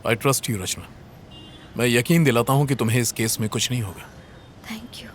I trust you रचना। मैं यकीन दिलाता हूं कि तुम्हें इस केस में कुछ नहीं होगा। Thank you.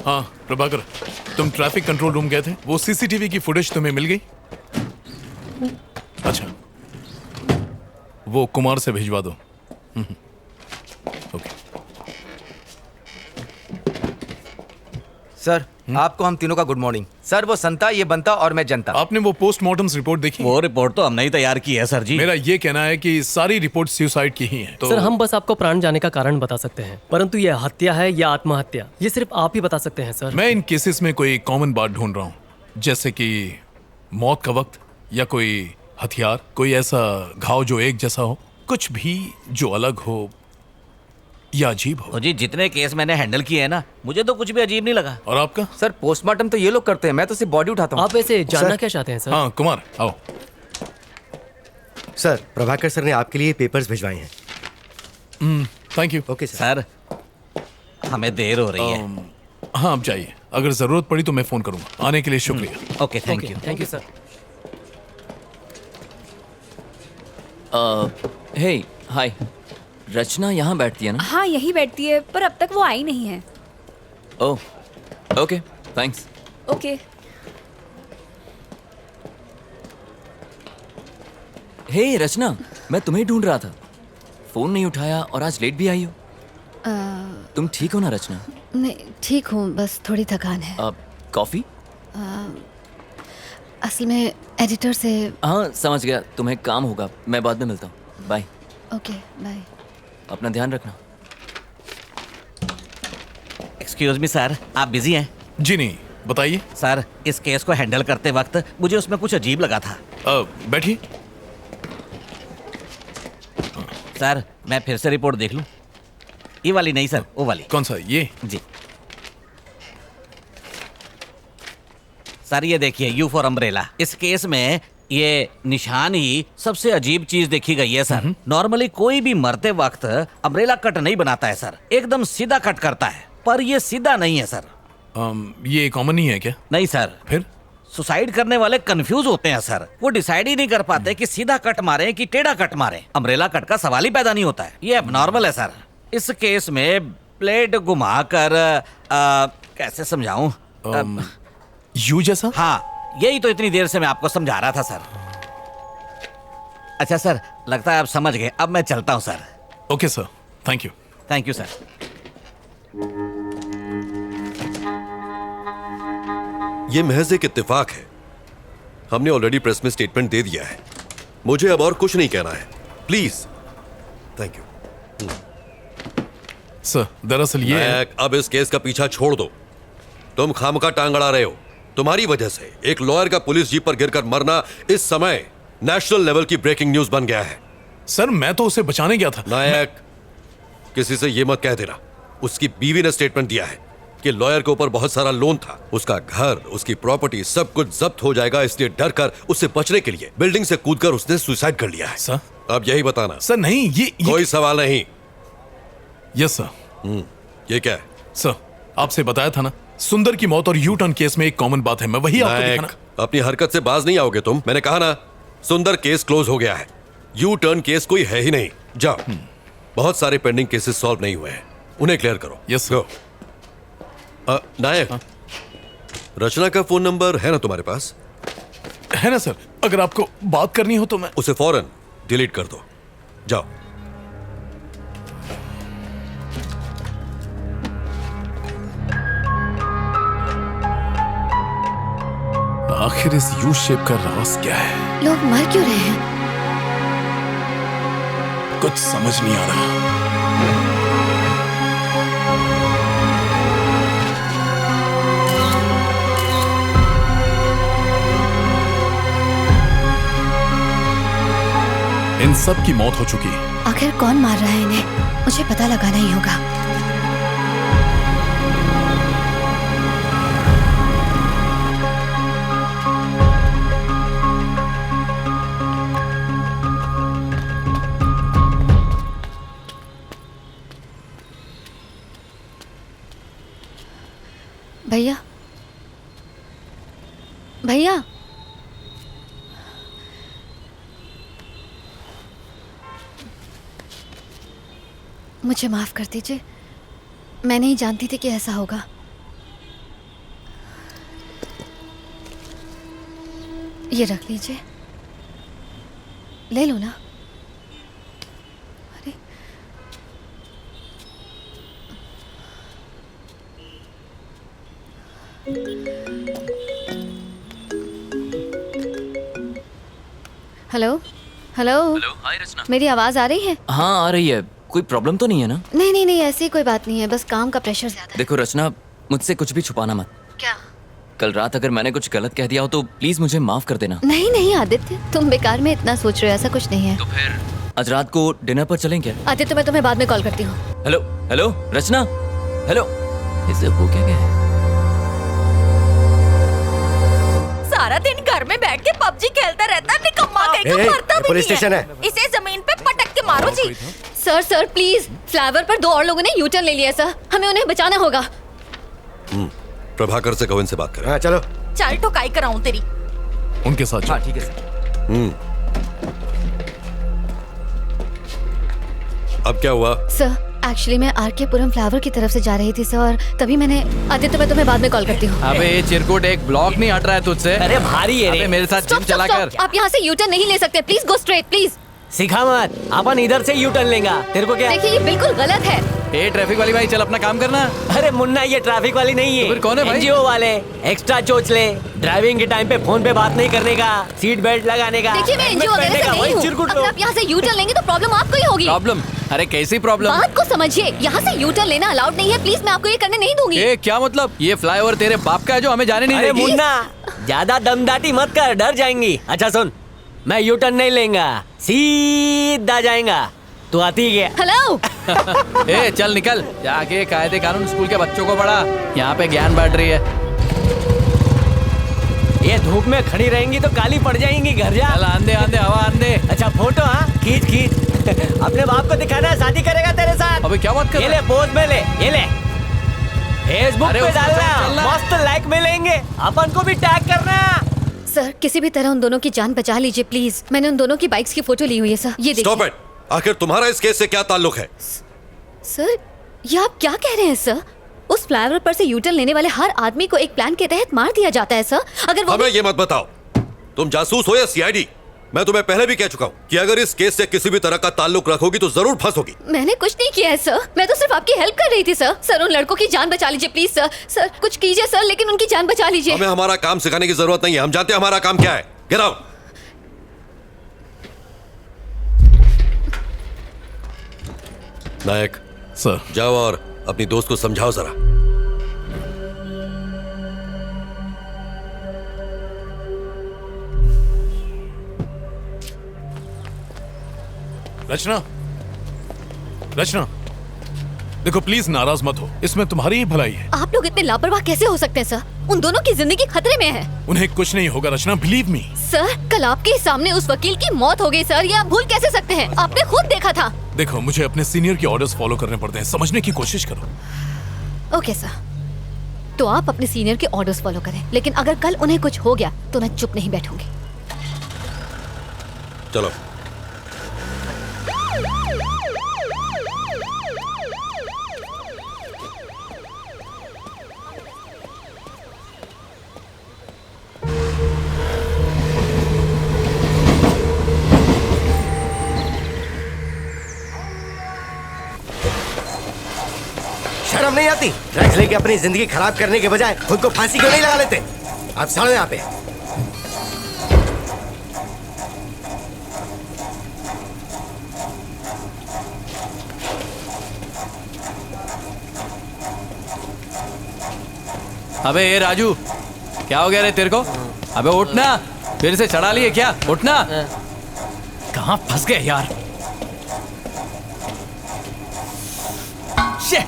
हाँ प्रभाकर, तुम ट्रैफिक कंट्रोल रूम गए थे, वो सीसीटीवी की फुटेज तुम्हें मिल गई? अच्छा, वो कुमार से भिजवा दो। ओके सर, आपको हम तीनों का गुड मॉर्निंग। सर, वो संता, ये बनता और मैं जनता। आपने वो पोस्टमार्टम रिपोर्ट देखी? वो रिपोर्ट तो हमने ही तैयार की है सर जी। मेरा ये कहना है कि सारी रिपोर्ट सुसाइड की ही है। तो सर, हम बस आपको प्राण जाने का कारण बता सकते हैं, परंतु ये हत्या है या आत्महत्या, ये सिर्फ आप ही बता सकते हैं सर। मैं इन केसेस में कोई कॉमन बात ढूंढ रहा हूँ, जैसे कि मौत का वक्त या कोई हथियार, कोई ऐसा घाव जो एक जैसा हो, कुछ भी जो अलग हो या अजीब हो। जी, जितने केस मैंने हैंडल किए हैं ना, मुझे तो कुछ भी अजीब नहीं लगा। और आपका? सर, पोस्टमार्टम तो ये लोग करते हैं, मैं तो सिर्फ बॉडी उठाता हूँ। आप ऐसे जानना क्या चाहते हैं सर? हाँ कुमार, आओ। सर, प्रभाकर सर ने आपके लिए पेपर्स भिजवाए हैं। Thank you. Okay sir. Sir, हमें देर हो रही है। हाँ आप जाइए, अगर जरूरत पड़ी तो मैं फोन करूंगा। आने के लिए शुक्रिया। Okay, thank you. Thank you sir. Hey hi, Rachna यहाँ बैठती है ना? हाँ, यही बैठती है, पर अब तक वो आई नहीं है। Oh okay, thanks. ओके। हे रचना, मैं तुम्हें ढूंढ रहा था, फोन नहीं उठाया और आज लेट भी आई हो। तुम ठीक हो ना रचना? नहीं, ठीक हूँ, बस थोड़ी थकान है। कॉफी? असल में एडिटर से। हाँ समझ गया, तुम्हें काम होगा, मैं बाद में मिलता हूँ। बाय। Okay bye. अपना ध्यान रखना। एक्सक्यूज मी सर, आप बिजी हैं? जी नहीं, बताइए। सर, इस केस को हैंडल करते वक्त मुझे उसमें कुछ अजीब लगा था। बैठिए। सर, मैं फिर से रिपोर्ट देख लूं? ये वाली नहीं सर, वो वाली। कौन सा? ये? जी सर, ये देखिए, यू फॉर अम्ब्रेला। इस केस में ये निशान ही सबसे अजीब चीज देखी गई है सर। नॉर्मली कोई भी मरते वक्त अम्ब्रेला कट नहीं बनाता है सर, एकदम सीधा कट करता है, पर ये सीधा नहीं है सर। ये कॉमन नहीं है क्या? नहीं सर, फिर? सुसाइड करने वाले कंफ्यूज होते हैं सर। वो डिसाइड ही नहीं कर पाते कि सीधा कट मारे कि टेढ़ा कट मारे। अम्ब्रेला कट का सवाल ही पैदा नहीं होता है। ये एबनॉर्मल है सर। इस केस में ब्लेड घुमाकर कैसे समझाऊं? यू जैसा? हाँ, यही तो इतनी देर से मैं आपको समझा रहा था सर। अच्छा सर, लगता है आप समझ गए। अब मैं चलता हूँ sir. Okay sir, thank you. Thank you sir. ये महज एक इत्तेफाक है। हमने ऑलरेडी प्रेस में स्टेटमेंट दे दिया है। मुझे अब और कुछ नहीं कहना है, प्लीज। Thank you. सर, दरअसल ये है... अब इस केस का पीछा छोड़ दो। तुम खामखा टांग अड़ा रहे हो। तुम्हारी वजह से एक लॉयर का पुलिस जीप पर गिरकर मरना इस समय नेशनल लेवल की ब्रेकिंग न्यूज बन गया है। सर, मैं तो उसे बचाने गया था। नायक, किसी से ये मत कह देना। उसकी बीवी ने स्टेटमेंट दिया है कि लॉयर के ऊपर बहुत सारा लोन था। उसका घर, उसकी प्रॉपर्टी सब कुछ जब्त हो जाएगा, इसलिए डर कर उससे बचने के लिए बिल्डिंग से कूदकर उसने सुसाइड कर लिया है। सर, अब यही बताना। सर नहीं, ये कोई सवाल नहीं। Yes sir. ये क्या है? सर, आपसे बताया था ना, सुंदर की मौत और यू टर्न केस में एक कॉमन बात है। मैं वही आपको दिखाना। अपनी हरकत से बाज नहीं आओगे तुम। मैंने कहा ना, सुंदर केस क्लोज हो गया है। यू टर्न केस कोई है ही नहीं। जाओ, बहुत सारे पेंडिंग केसेस सॉल्व नहीं हुए हैं, उन्हें क्लियर करो। Yes go. नायक, रचना का फोन नंबर है ना तुम्हारे पास? है ना सर। अगर आपको बात करनी हो तो मैं... उसे फौरन डिलीट कर दो। जाओ। आखिर इस यू शेप का राज क्या है? लोग मर क्यों रहे हैं? कुछ समझ नहीं आ रहा। इन सब की मौत हो चुकी है। आखिर कौन मार रहा है इन्हें? मुझे पता लगाना ही होगा। भैया, भैया, मुझे माफ कर दीजिए। मैं नहीं जानती थी कि ऐसा होगा। ये रख लीजिए। ले लो ना। अरे, हेलो हेलो। हाय रचना। मेरी आवाज आ रही है? हाँ आ रही है। कोई प्रॉब्लम तो नहीं है ना? नहीं नहीं नहीं, ऐसी कोई बात नहीं है, बस काम का प्रेशर ज्यादा है। देखो रचना, मुझसे कुछ भी छुपाना मत। क्या? कल रात अगर मैंने कुछ गलत कह दिया हो तो प्लीज मुझे माफ कर देना। नहीं नहीं आदित्य, तुम बेकार में इतना सोच रहे हो, ऐसा कुछ नहीं है। तो फिर आज रात को डिनर पर चलें क्या? आदित्य, मैं तुम्हें बाद में कॉल करती हूँ। हेलो हेलो रचना, हेलो। इसे हो क्या गया है? सारा दिन घर में बैठ के पबजी खेलता रहता, निकम्मा कहीं का मरता भी पुलिस स्टेशन नहीं है। इसे जमीन पे पटक के मारो जी। सर सर प्लीज, फ्लावर पर 2 और लोगों ने यू टर्न ले लिया सर, हमें उन्हें बचाना होगा। प्रभाकर से कहो इनसे बात करें। हाँ चलो। चल ठोकाई कराऊं तेरी। उनके साथ हाँ ठीक है सर। अब क्या हुआ? सर, एक्चुअली मैं आरके पुरम फ्लावर की तरफ से जा रही थी सर, और तभी मैंने... आदित्य, मैं तुम्हें बाद में कॉल करती हूँ। अबे ये चिरकुट एक ब्लॉक नहीं हट रहा है तुझसे। अरे भारी है रे। मेरे साथ जिम चला कर। आप यहाँ से यू टर्न नहीं ले सकते, प्लीज गो स्ट्रेट प्लीज। सिखा मत, अपन इधर से यू टर्न लेगा। तेरे को क्या? देखिए ये बिल्कुल गलत है। ए ट्रैफिक वाली भाई, चल अपना काम करना। अरे मुन्ना, ये ट्रैफिक वाली नहीं है। तो फिर कौन है भाई? एनजीओ वाले। एक्स्ट्रा चोच ले, ड्राइविंग के टाइम पे फोन पे बात नहीं करने का, सीट बेल्ट लगाने का। देखिए मैं एनजीओ वगैरह से नहीं हूँ। अगर आप यहाँ से यू टर्न लेंगे तो प्रॉब्लम आपको ही होगी। प्रॉब्लम? अरे कैसी प्रॉब्लम? बात को समझिए, यहाँ से यू टर्न लेना अलाउड नहीं है, प्लीज मैं आपको ये करने नहीं दूंगी। ए क्या मतलब? ये फ्लाईओवर तेरे बाप का है जो हमें जाने नहीं अरे देगी। मुन्ना, ज्यादा दमदाटी मत कर, डर जाएंगी। अच्छा सुन, मैं यू टर्न नहीं लेंगा, सीधा जाएगा। तू आती है? हेलो। ए चल निकल, जाके कायदे कानून स्कूल के बच्चों को पढ़ा। यहाँ पे ज्ञान बांट रही है। ये धूप में खड़ी रहेंगी तो काली पड़ जाएंगी, घर जा। चल आंधे आंधे हवा आंधे। अच्छा फोटो, हाँ खींच खींच। अपने बाप को दिखाना है, शादी करेगा तेरे साथ। अबे क्या बात कर ये रहा ले पोज में ले, ये ले फेसबुक अरे पे उसको डालना, चलना। मस्त लाइक मिलेंगे। अपन को भी टैग करना। सर किसी भी तरह उन दोनों की जान बचा लीजिए प्लीज। मैंने उन दोनों की बाइक्स की फोटो ली हुई है सर, ये स्टॉप देखिए। इट। आखिर तुम्हारा इस केस से क्या ताल्लुक है? सर ये आप क्या कह रहे हैं सर? उस फ्लाईओवर पर से यूटर्न लेने वाले हर आदमी को एक प्लान के तहत मार दिया जाता है सर। अगर वो हमें ये मत बताओ तुम जासूस हो या सीआईडी। मैं तुम्हें पहले भी कह चुका हूँ कि अगर इस केस से किसी भी तरह का ताल्लुक रखोगी तो जरूर फंसोगी। मैंने कुछ नहीं किया है सर, मैं तो सिर्फ आपकी हेल्प कर रही थी सर। सर उन लड़कों की जान बचा लीजिए प्लीज सर। सर कुछ कीजिए सर, लेकिन उनकी जान बचा लीजिए। हमें हमारा काम सिखाने की जरूरत नहीं है, हम जानते हैं हमारा काम क्या है। Get out. नायक सर जाओ और अपनी दोस्त को समझाओ जरा। रचना, रचना देखो प्लीज नाराज मत हो, इसमें तुम्हारी ही भलाई है। आप लोग इतने लापरवाह कैसे हो सकते हैं सर? उन दोनों की जिंदगी खतरे में है। उन्हें कुछ नहीं होगा रचना, बिलीव मी। सर कल आपके सामने उस वकील की मौत हो गई सर, ये आप भूल कैसे सकते हैं? आपने खुद देखा था। देखो मुझे अपने सीनियर के ऑर्डर्स फॉलो करने पड़ते हैं, समझने की कोशिश करो। ओके सर, तो आप अपने सीनियर के ऑर्डर्स फॉलो करें, लेकिन अगर कल उन्हें कुछ हो गया तो मैं चुप नहीं बैठूंगी। चलो। शर्म नहीं आती? ड्रग्स लेके अपनी जिंदगी खराब करने के बजाय खुद को फांसी क्यों नहीं लगा लेते? आप सड़ो यहाँ पे। अबे ये राजू, क्या हो गया रे तेरे को? अबे उठना, फिर से चढ़ा लिए क्या? उठना। कहाँ फंस गए यार? शे!